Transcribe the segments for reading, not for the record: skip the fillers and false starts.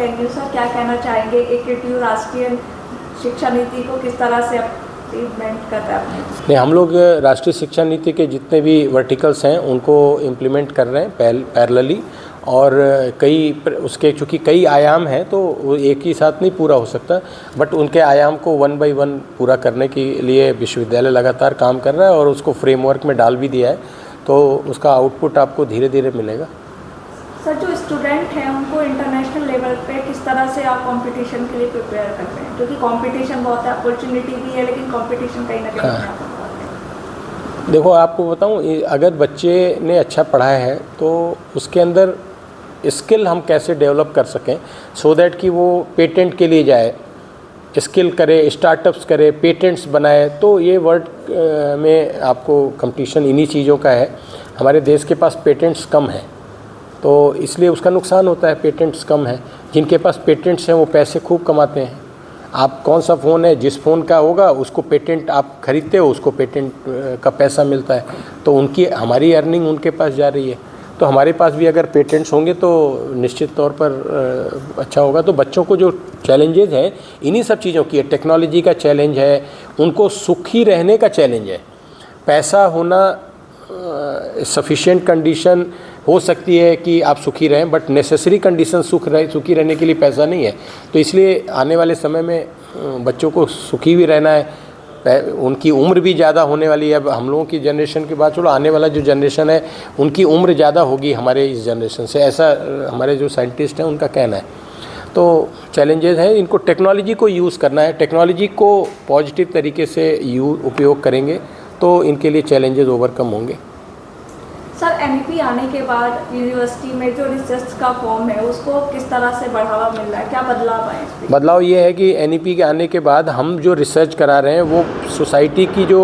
टेन्यू sir, क्या कहना चाहेंगे AKTU राष्ट्रीय शिक्षा नीति को किस तरह से इम्प्लीमेंट कर रहे हैं आपने? नहीं, हम लोग राष्ट्रीय शिक्षा नीति के जितने भी वर्टिकल्स हैं उनको इम्प्लीमेंट कर रहे हैं पैरेलली, और उसके चूँकि कई आयाम हैं तो वो एक ही साथ नहीं पूरा हो सकता, बट उनके आयाम को 1 बाय 1 पूरा करने के लिए विश्वविद्यालय लगातार काम कर रहा है और उसको फ्रेमवर्क में डाल भी दिया है, तो उसका आउटपुट आपको धीरे धीरे मिलेगा। सर, जो स्टूडेंट हैं उनको इंटरनेशनल लेवल पे किस तरह से आप कंपटीशन के लिए प्रिपेयर करते हैं? क्योंकि कंपटीशन बहुत है, अपॉर्चुनिटी भी है, लेकिन कंपटीशन कहीं ना कहीं बहुत है। देखो, आपको बताऊं, अगर बच्चे ने अच्छा पढ़ा है तो उसके अंदर स्किल हम कैसे डेवलप कर सकें सो दैट कि वो पेटेंट के लिए जाए, स्किल करे, स्टार्टअप्स करे, पेटेंट्स बनाए, तो ये वर्ल्ड में आपको कंपटीशन इन्हीं चीज़ों का है। हमारे देश के पास पेटेंट्स कम हैं तो इसलिए उसका नुकसान होता है, पेटेंट्स कम हैं। जिनके पास पेटेंट्स हैं वो पैसे खूब कमाते हैं। आप कौन सा फ़ोन है, जिस फ़ोन का होगा उसको पेटेंट आप खरीदते हो, उसको पेटेंट का पैसा मिलता है, तो हमारी अर्निंग उनके पास जा रही है। तो हमारे पास भी अगर पेटेंट्स होंगे तो निश्चित तौर पर अच्छा होगा। तो बच्चों को जो चैलेंजेस हैं इन्हीं सब चीज़ों की है। टेक्नोलॉजी का चैलेंज है, उनको सुखी रहने का चैलेंज है। पैसा होना सफिशिएंट कंडीशन हो सकती है कि आप सुखी रहें, बट नेसेसरी कंडीशन सुखी रहने के लिए पैसा नहीं है। तो इसलिए आने वाले समय में बच्चों को सुखी भी रहना है। उनकी उम्र भी ज़्यादा होने वाली है। अब हम लोगों की जनरेशन की बात छोड़ो, आने वाला जो जनरेशन है उनकी उम्र ज़्यादा होगी हमारे इस जनरेशन से, ऐसा हमारे जो साइंटिस्ट हैं उनका कहना है। तो चैलेंजेस हैं, इनको टेक्नोलॉजी को यूज़ करना है। टेक्नोलॉजी को पॉजिटिव तरीके से उपयोग करेंगे तो इनके लिए चैलेंजेस ओवरकम होंगे। सर, NEP आने के बाद यूनिवर्सिटी में जो रिसर्च का फॉर्म है उसको किस तरह से बढ़ावा मिल रहा है, क्या बदलाव आए? बदलाव ये है कि NEP के आने के बाद हम जो रिसर्च करा रहे हैं वो सोसाइटी की जो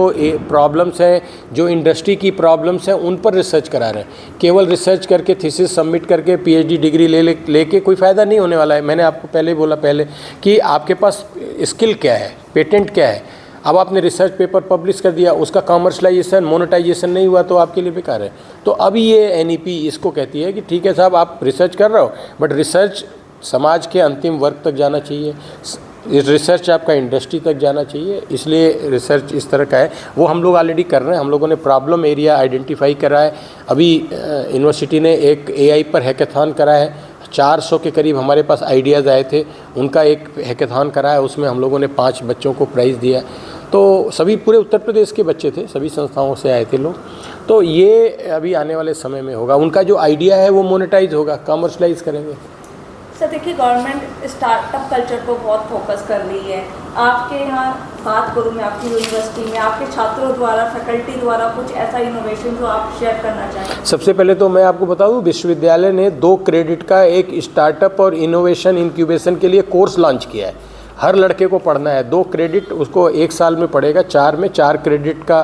प्रॉब्लम्स हैं, जो इंडस्ट्री की प्रॉब्लम्स हैं, उन पर रिसर्च करा रहे हैं। केवल रिसर्च करके थीसिस सबमिट करके PhD डिग्री लेके कोई फ़ायदा नहीं होने वाला है। मैंने आपको पहले बोला कि आपके पास स्किल क्या है, पेटेंट क्या है। अब आपने रिसर्च पेपर पब्लिश कर दिया, उसका कॉमर्शलाइजेशन, मोनेटाइजेशन नहीं हुआ तो आपके लिए बेकार है। तो अभी ये NEP इसको कहती है कि ठीक है साहब, आप रिसर्च कर रहे हो, बट रिसर्च समाज के अंतिम वर्ग तक जाना चाहिए, रिसर्च आपका इंडस्ट्री तक जाना चाहिए। इसलिए रिसर्च इस तरह का है, वो हम लोग ऑलरेडी कर रहे हैं। हम लोगों ने प्रॉब्लम एरिया आइडेंटिफाई करा है। अभी यूनिवर्सिटी ने एक AI पर हैकाथॉन करा है। 400 के करीब हमारे पास आइडियाज़ आए थे, उनका एक हैकाथॉन करा है। उसमें हम लोगों ने 5 बच्चों को प्राइज़ दिया। तो सभी पूरे उत्तर प्रदेश के बच्चे थे, सभी संस्थाओं से आए थे लोग। तो ये अभी आने वाले समय में होगा, उनका जो आइडिया है वो मोनेटाइज होगा, कमर्शलाइज करेंगे। सर देखिए, गवर्नमेंट स्टार्टअप कल्चर को बहुत फोकस कर रही है। आपके यहाँ बात करूँ मैं, आपकी यूनिवर्सिटी में आपके छात्रों द्वारा, फैकल्टी द्वारा कुछ ऐसा इनोवेशन जो आप शेयर करना चाहें? सबसे पहले तो मैं आपको बता दूं, विश्वविद्यालय ने 2 क्रेडिट का एक स्टार्टअप और इनोवेशन इंक्यूबेशन के लिए कोर्स लॉन्च किया है। हर लड़के को पढ़ना है। 2 क्रेडिट उसको 1 साल में पढ़ेगा, 4 में 4 क्रेडिट का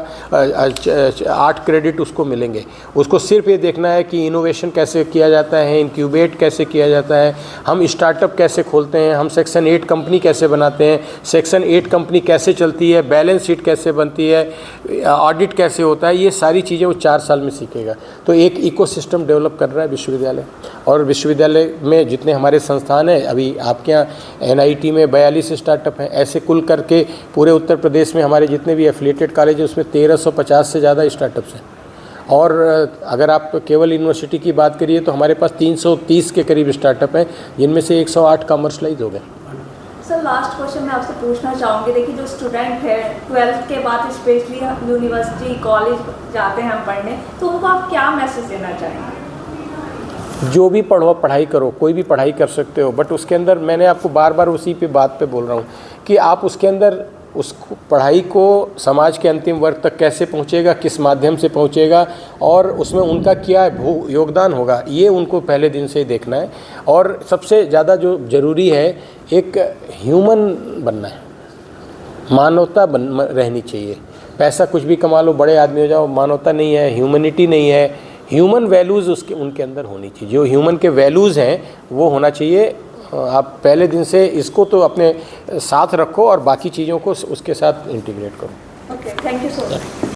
8 क्रेडिट उसको मिलेंगे। उसको सिर्फ ये देखना है कि इनोवेशन कैसे किया जाता है, इंक्यूबेट कैसे किया जाता है, हम स्टार्टअप कैसे खोलते हैं, हम सेक्शन 8 कंपनी कैसे बनाते हैं, सेक्शन 8 कंपनी कैसे चलती है, बैलेंस शीट कैसे बनती है, ऑडिट कैसे होता है, ये सारी चीज़ें वो 4 साल में सीखेगा। तो एक इकोसिस्टम डेवलप कर रहा है विश्वविद्यालय। और विश्वविद्यालय में जितने हमारे संस्थान हैं, अभी आपके यहाँ NIT में 42 स्टार्टअप हैं, ऐसे कुल करके पूरे उत्तर प्रदेश में हमारे जितने भी एफिलिएटेड कॉलेज हैं उसमें 1350 से ज़्यादा स्टार्टअप्स हैं। और अगर आप केवल यूनिवर्सिटी की बात करिए तो हमारे पास 330 के करीब स्टार्टअप हैं, जिनमें से 108 कमर्शलाइज हो गए। सर लास्ट क्वेश्चन मैं आपसे पूछना चाहूँगी, देखिए जो स्टूडेंट है 12th के बाद स्पेशली यूनिवर्सिटी कॉलेज जाते हैं हम पढ़ने, तो उनको आप क्या मैसेज देना चाहेंगे? जो भी पढ़ो, पढ़ाई करो, कोई भी पढ़ाई कर सकते हो, बट उसके अंदर मैंने आपको बार बार उसी पे बात पे बोल रहा हूँ कि आप उसके अंदर उस पढ़ाई को समाज के अंतिम वर्ग तक कैसे पहुँचेगा, किस माध्यम से पहुँचेगा और उसमें उनका क्या योगदान होगा, ये उनको पहले दिन से ही देखना है। और सबसे ज़्यादा जो ज़रूरी है, एक ह्यूमन बनना है, मानवता रहनी चाहिए। पैसा कुछ भी कमा लो, बड़े आदमी हो जाओ, मानवता नहीं है, ह्यूमनिटी नहीं है, ह्यूमन वैल्यूज़ उनके अंदर होनी चाहिए। जो ह्यूमन के वैल्यूज़ हैं वो होना चाहिए। आप पहले दिन से इसको तो अपने साथ रखो और बाकी चीज़ों को उसके साथ इंटीग्रेट करो। Okay, thank you so much.